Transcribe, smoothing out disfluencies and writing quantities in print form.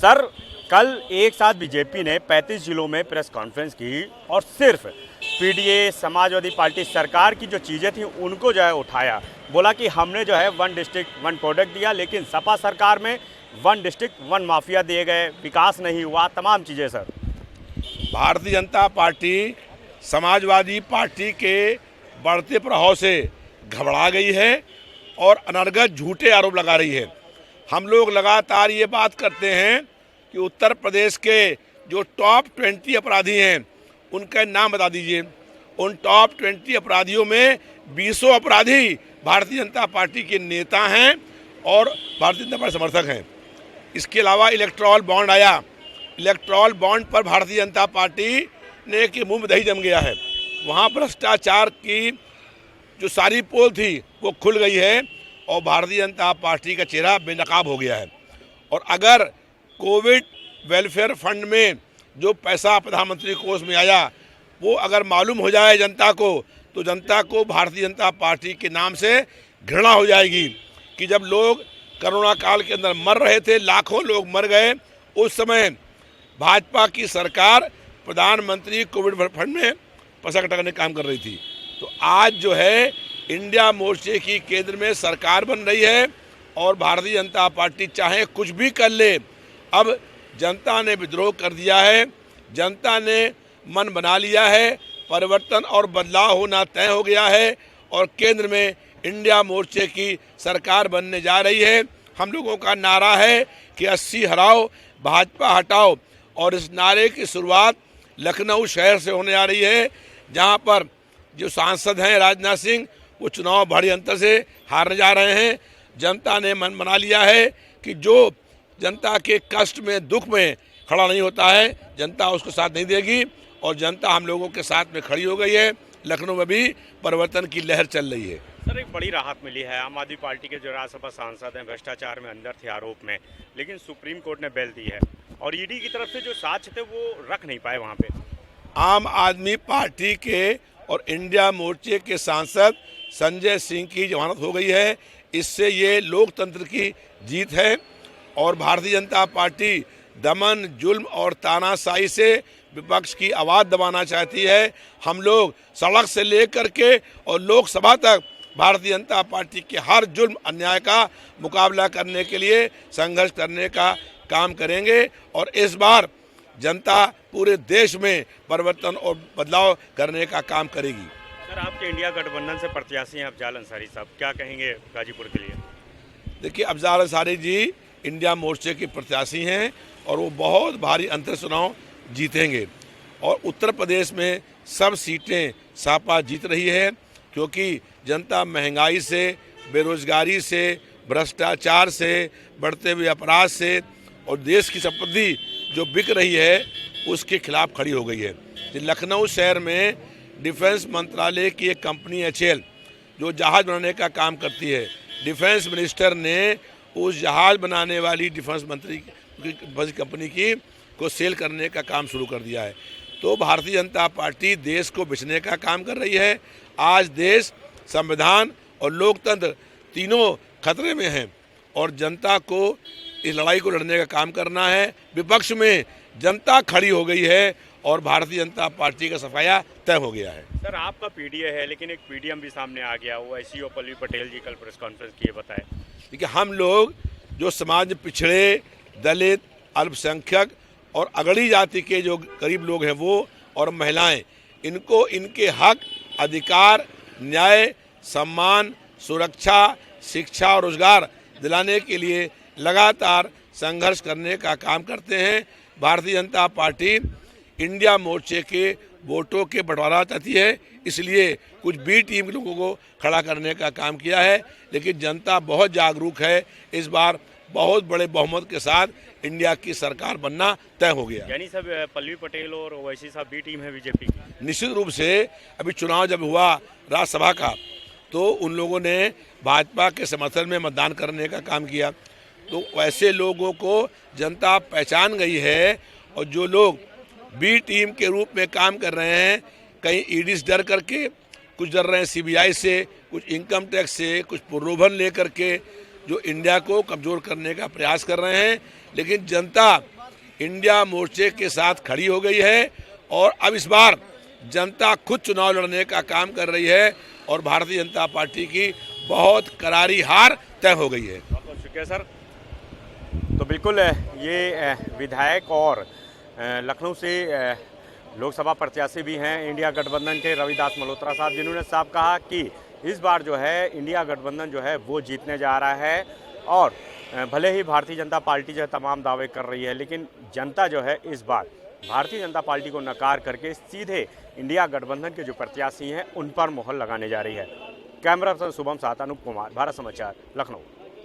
Sir, कल एक साथ बीजेपी ने 35 जिलों में प्रेस कॉन्फ्रेंस की और सिर्फ पीडीए, समाजवादी पार्टी सरकार की जो चीज़ें थी उनको जो है उठाया। बोला कि हमने जो है 1 डिस्ट्रिक्ट 1 प्रोडक्ट दिया, लेकिन सपा सरकार में 1 डिस्ट्रिक्ट 1 माफिया दिए गए, विकास नहीं हुआ, तमाम चीज़ें। Sir, Bharatiya Janata party Samajwadi party के बढ़ते प्रभाव से घबरा गई है और अनर्गल झूठे आरोप लगा रही है। हम लोग लगातार ये बात करते हैं कि उत्तर प्रदेश के जो टॉप 20 अपराधी हैं उनका नाम बता दीजिए। उन टॉप 20 अपराधियों में 20 अपराधी भारतीय जनता पार्टी के नेता हैं और भारतीय जनता पार्टी समर्थक हैं। इसके अलावा इलेक्टोरल बॉन्ड आया। इलेक्टोरल बॉन्ड पर भारतीय जनता पार्टी ने के मुंह में दही जम गया है। वहाँ भ्रष्टाचार की जो सारी पोल थी वो खुल गई है और भारतीय जनता पार्टी का चेहरा बेनकाब हो गया है। और अगर कोविड वेलफेयर फंड में जो पैसा प्रधानमंत्री कोष में आया वो अगर मालूम हो जाए जनता को, तो जनता को भारतीय जनता पार्टी के नाम से घृणा हो जाएगी कि जब लोग कोरोना काल के अंदर मर रहे थे, लाखों लोग मर गए, उस समय भाजपा की सरकार प्रधानमंत्री कोविड फंड में पैसा इकट्ठा काम कर रही थी। तो आज जो है इंडिया मोर्चे की केंद्र में सरकार बन रही है और भारतीय जनता पार्टी चाहे कुछ भी कर ले, अब जनता ने विद्रोह कर दिया है, जनता ने मन बना लिया है, परिवर्तन और बदलाव होना तय हो गया है और केंद्र में इंडिया मोर्चे की सरकार बनने जा रही है। हम लोगों का नारा है कि 80 हराओ, भाजपा हटाओ, और इस नारे की शुरुआत लखनऊ शहर से होने जा रही है, जहां पर जो सांसद हैं राजनाथ सिंह वो चुनाव भारी अंतर से हारने जा रहे हैं। जनता ने मन बना लिया है कि जो जनता के कष्ट में, दुख में खड़ा नहीं होता है, जनता उसको साथ नहीं देगी और जनता हम लोगों के साथ में खड़ी हो गई है। लखनऊ में भी परिवर्तन की लहर चल रही है। सर, एक बड़ी राहत मिली है। आम आदमी पार्टी के जो राज्यसभा सांसद हैं भ्रष्टाचार में अंदर थे आरोप में, लेकिन सुप्रीम कोर्ट ने बेल दी है और ईडी की तरफ से जो साक्ष्य थे वो रख नहीं पाए वहाँ पे। आम आदमी पार्टी के और इंडिया मोर्चे के सांसद संजय सिंह की जमानत हो गई है। इससे ये लोकतंत्र की जीत है और भारतीय जनता पार्टी दमन, जुल्म और तानाशाही से विपक्ष की आवाज़ दबाना चाहती है। हम लोग सड़क से लेकर के और लोकसभा तक भारतीय जनता पार्टी के हर जुल्म, अन्याय का मुकाबला करने के लिए संघर्ष करने का काम करेंगे और इस बार जनता पूरे देश में परिवर्तन और बदलाव करने का काम करेगी। सर, आपके इंडिया गठबंधन से प्रत्याशी हैं अफजाल अंसारी साहब, क्या कहेंगे गाजीपुर के लिए? देखिए, अफजाल अंसारी जी इंडिया मोर्चे के प्रत्याशी हैं और वो बहुत भारी अंतर चुनाव जीतेंगे और उत्तर प्रदेश में सब सीटें सपा जीत रही है, क्योंकि जनता महंगाई से, बेरोजगारी से, भ्रष्टाचार से, बढ़ते हुए अपराध से और देश की संपत्ति जो बिक रही है उसके खिलाफ खड़ी हो गई है। लखनऊ शहर में डिफेंस मंत्रालय की एक कंपनी HAL जो जहाज़ बनाने का काम करती है, डिफेंस मिनिस्टर ने उस जहाज़ बनाने वाली डिफेंस मंत्री कंपनी की को सेल करने का काम शुरू कर दिया है। तो भारतीय जनता पार्टी देश को बेचने का काम कर रही है। आज देश, संविधान और लोकतंत्र तीनों खतरे में हैं और जनता को इस लड़ाई को लड़ने का काम करना है। विपक्ष में जनता खड़ी हो गई है और भारतीय जनता पार्टी का सफाया तय हो गया है। सर, आपका पीडीए है, लेकिन एक पीडीएम भी सामने आ गया। वो SEO पल्लवी पटेल जी कल प्रेस कॉन्फ्रेंस किए, बताए। देखिए, हम लोग जो समाज में पिछड़े, दलित, अल्पसंख्यक और अगड़ी जाति के जो गरीब लोग हैं वो और महिलाएं, इनको इनके हक, अधिकार, न्याय, सम्मान, सुरक्षा, शिक्षा और रोजगार दिलाने के लिए लगातार संघर्ष करने का काम करते हैं। भारतीय जनता पार्टी इंडिया मोर्चे के वोटों के बंटवारा चाहती है, इसलिए कुछ बी टीम के लोगों को खड़ा करने का काम किया है, लेकिन जनता बहुत जागरूक है। इस बार बहुत बड़े बहुमत के साथ इंडिया की सरकार बनना तय हो गया। यानी सब पल्लवी पटेल और ओवैसी साहब बी टीम है बीजेपी की। निश्चित रूप से अभी चुनाव जब हुआ राज्यसभा का, तो उन लोगों ने भाजपा के समर्थन में मतदान करने का काम किया। तो वैसे लोगों को जनता पहचान गई है और जो लोग बी टीम के रूप में काम कर रहे हैं, कहीं ईडी से डर करके, कुछ डर रहे हैं CBI से, कुछ इनकम टैक्स से, कुछ प्रलोभन लेकर के जो इंडिया को कमज़ोर करने का प्रयास कर रहे हैं, लेकिन जनता इंडिया मोर्चे के साथ खड़ी हो गई है और अब इस बार जनता खुद चुनाव लड़ने का काम कर रही है और भारतीय जनता पार्टी की बहुत करारी हार तय हो गई है। बहुत बहुत शुक्रिया सर। तो बिल्कुल ये विधायक और लखनऊ से लोकसभा प्रत्याशी भी हैं इंडिया गठबंधन के रविदास मल्होत्रा साहब, जिन्होंने साफ कहा कि इस बार जो है इंडिया गठबंधन जो है वो जीतने जा रहा है। और भले ही भारतीय जनता पार्टी जो है तमाम दावे कर रही है, लेकिन जनता जो है इस बार भारतीय जनता पार्टी को नकार करके सीधे इंडिया गठबंधन के जो प्रत्याशी हैं उन पर मोहर लगाने जा रही है। कैमरा पर्सन शुभम साथ, अनूप कुमार, भारत समाचार, लखनऊ।